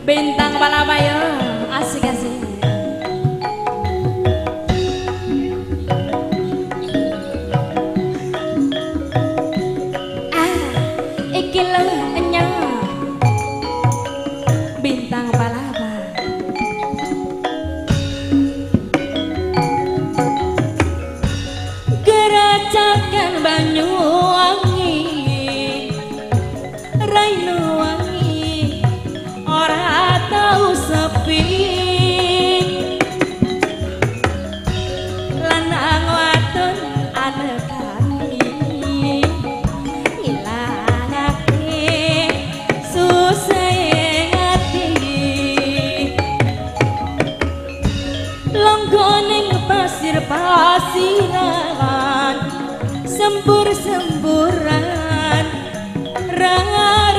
Bintang Palamayo asik-asik. Iki lho enyang Bintang Palapa. Geracakan Banyuwangi Raino wangi ora tau sepi lanang wadon anekani ngilangake susah ati longgoning pasir-pasiran sembur-semburan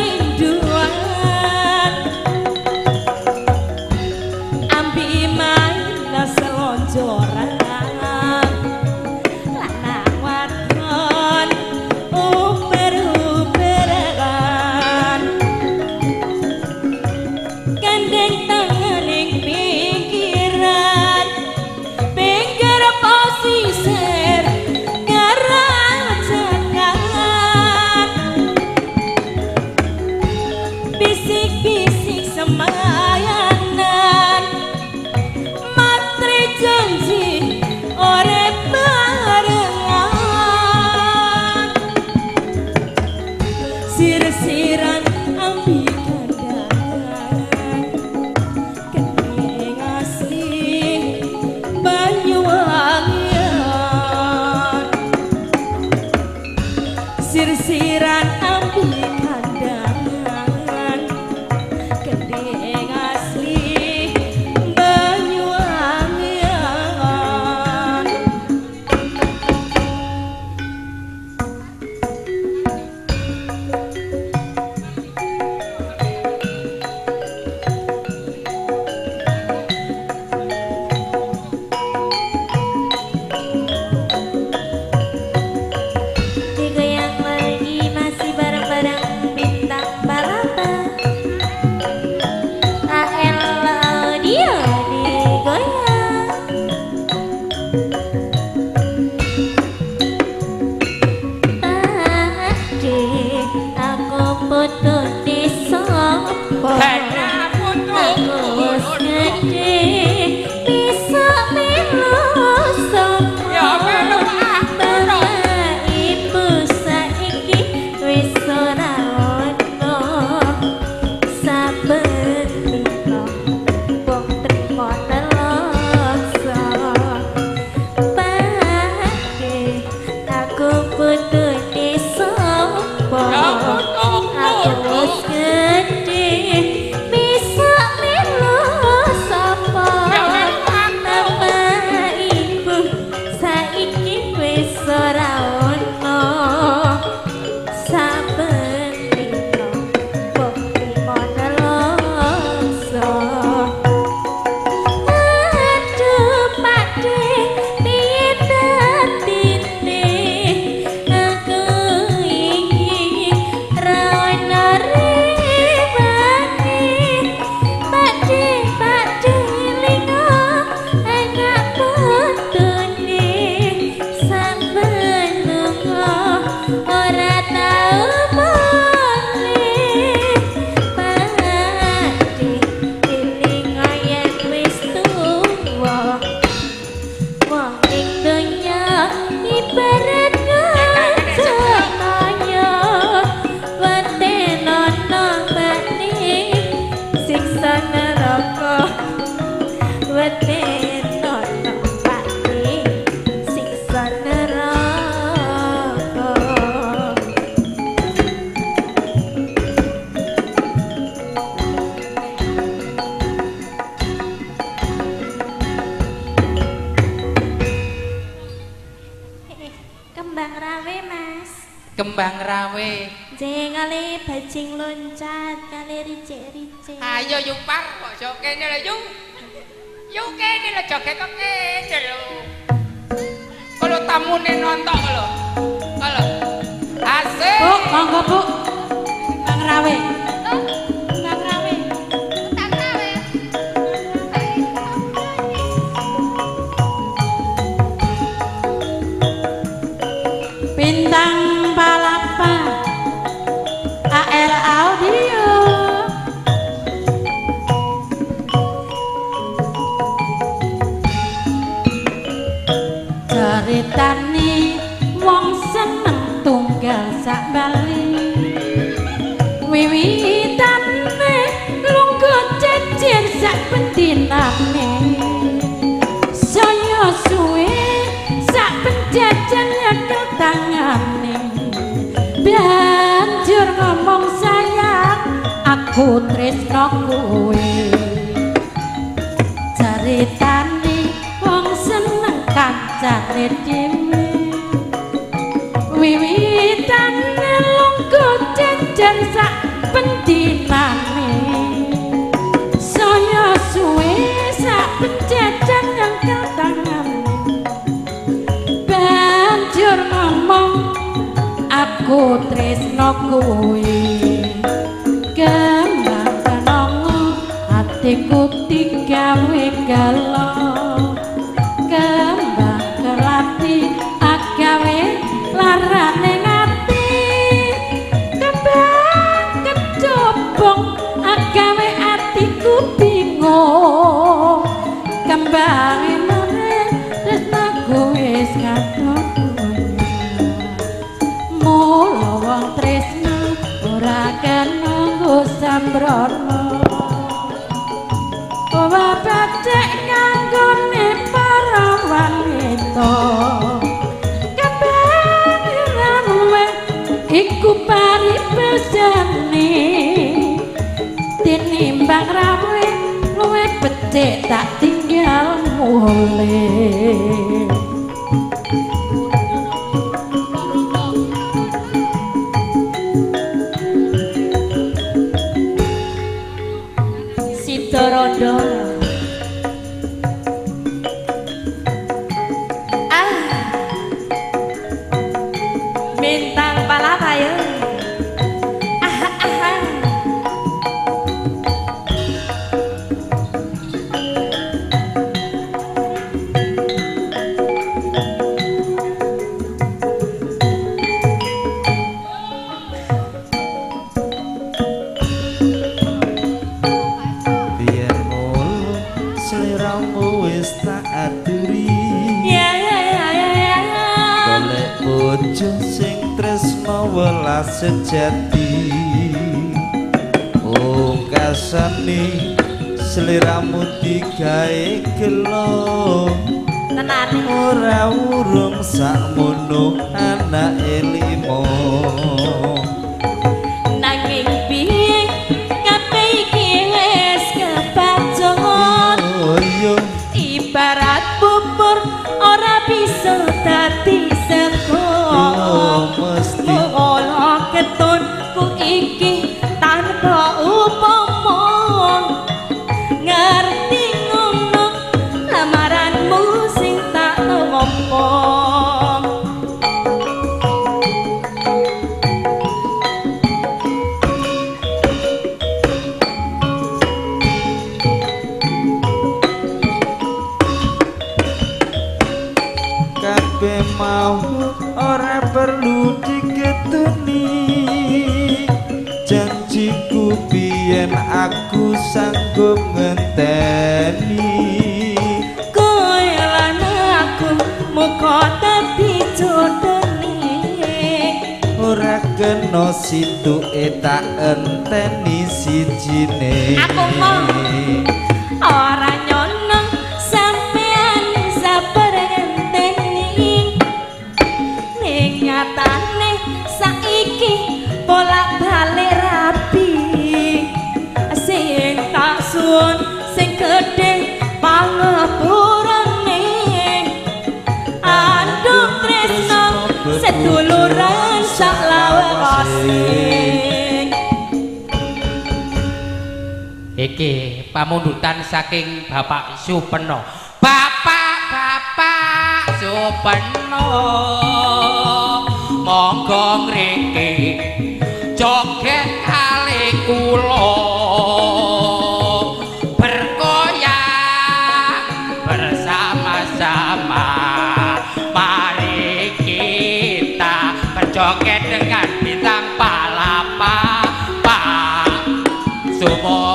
rinduan ambi main selonjoran lanang wadon uber-uberan gandeng tangan ing pinggiran pinggir posisir bisik-bisik semayanan matri janji ore barengan sir-siran ambi kandangan kening asli Banyuwangian sir-siran ambi kandangan kening asli Banyuwangian. Digoyang lagi masih bareng-bareng Bintang Palapa. Dia digoyang tadi aku putus di sopo aku sedih bisa milu sopo bapak ibu saiki wis ora ono saben dina wong trimo nelokso pade aku putus di sopo aku sedih bisa milu sopo bapak ibu saiki wis ora ono saben dina wong trimo nelokso. Aduh pade piye datine aku iki ra ono ribane pade lingo enak putune sampeyan lunga ora tau mulih pade lingo yen wis tuwa wong ing donya ibarat ngajaya wate nono bani siksa neraka wate nono bani siksa neraka. Kembang rawe mas Kembang rawe. jengale bajing loncat kali ricik-ricik Ayo yupar kok sok kene lho yuk. Yuk kene lho joget kok kene lho. Kalau tamune nonton lho. Kalau asik. Bu, monggo Bu. Bang Rawe. Bang Rawe. Bang Rawe. Bintang Palapa AL Audio. Ceritane wong seneng tunggal sak bali. Wiwitane lungguh jejer sak pendinane. Saya suwe sak penjajan nyekel tangane. Banjur ngomong sayang aku tresno kowe. Ceritane wong seneng kancane dhewe. Wiwitane lungguh jejer sak pendinane. Saya suwe sak penjajan nyekel tangane. Banjur ngomong aku tresno kowe. Kembang kenongo hatiku digawe galau. Kembang kelati agawe larane ngati. Kembang kecobong agawe atiku bingung. Kembang emane tresnaku wis katon. Mula wong tresno ora kena nggo sambrono. Babacek nganggone para wanita. Kabeh rawe iku paribasane. Tinimbang rawe luwih becik tak tinggal mulih. Sidorondo Bintang Palapa ya. Biar mulu seliramu wis tak aturi. Ya ya ya ya ya. Golek bojo sing tresno welas sejati. Pungkasane seliramu digawe gelo. Tenane. Ora urung sakmono anake limo. Nanging piye kabeh iki wis kepacut. Oh yo Ibarat bubur ora bisa dadi sego. mesti Ora ketonku iki tanpa upama. Ngerti ngono lamaranmu sing tak ngomong. kabeh mau ora perlu diketuni. Janjiku biyen aku sanggup ngenteni. Kowe lan aku muga dadi jodone. Ora kena situke tak enteni sijine. Aku mau. Ora nyono sampean sabar ngenteni. Ning nyatane saiki bolak-balik rapi. Sing tak suwun sing gedhe pangapurane. Andung tresno seduluran sak lawase. Iki pamundutan saking Bapak Supeno. Bapak Supeno monggo ngriki joget kali kula bergoyang bersama-sama. Mari kita berjoget dengan bintang palapa Pak Sumo